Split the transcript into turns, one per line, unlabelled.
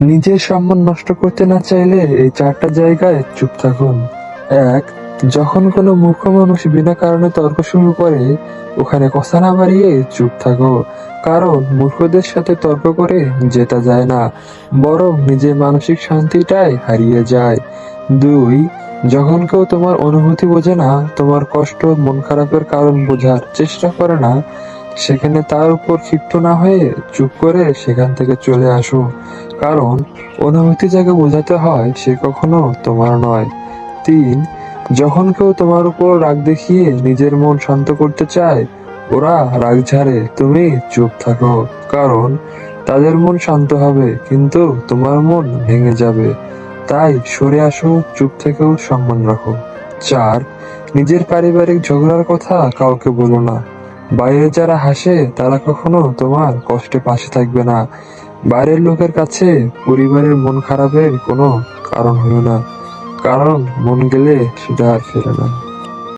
নিজের সম্মান নষ্ট করতে না চাইলে এই চারটা জায়গায় চুপ থাকুন। এক, যখন কোনো মূর্খ মানুষ বিনা কারণে তর্ক শুরু করে, ওখানে কথা না বাড়িয়ে চুপ থাকো। কারণ মূর্খদের সাথে তর্ক করে জেতা যায় না, বরং নিজের মানসিক শান্তিটাই হারিয়ে যায়। দুই, যখন কেউ তোমার অনুভূতি বোঝে না, তোমার কষ্ট মন খারাপের কারণ বোঝার চেষ্টা করে না, সেখানে তার উপর ক্ষিপ্ত না হয়ে চুপ করে সেখান থেকে চলে আসো। কারণ অনুভূতি যাকে বোঝাতে হয় সে কখনো তোমার নয়। তিন, যখন কেউ তোমার উপর রাগ দেখিয়ে নিজের মন শান্ত করতে চায়, ওরা রাগ ঝাড়ে, তুমি চুপ থাকো। কারণ তাদের মন শান্ত হবে কিন্তু তোমার মন ভেঙে যাবে। তাই সরে আসো, চুপ থেকেও সম্মান রাখো। চার, নিজের পারিবারিক ঝগড়ার কথা কাউকে বলো না। বাইরে যারা হাসে তারা কখনো তোমার কষ্টে পাশে থাকবে না। বাইরের লোকের কাছে পরিবারের মন খারাপের কোনো কারণ হলো না, কারণ মন গেলে সেটা আর ফেরে না।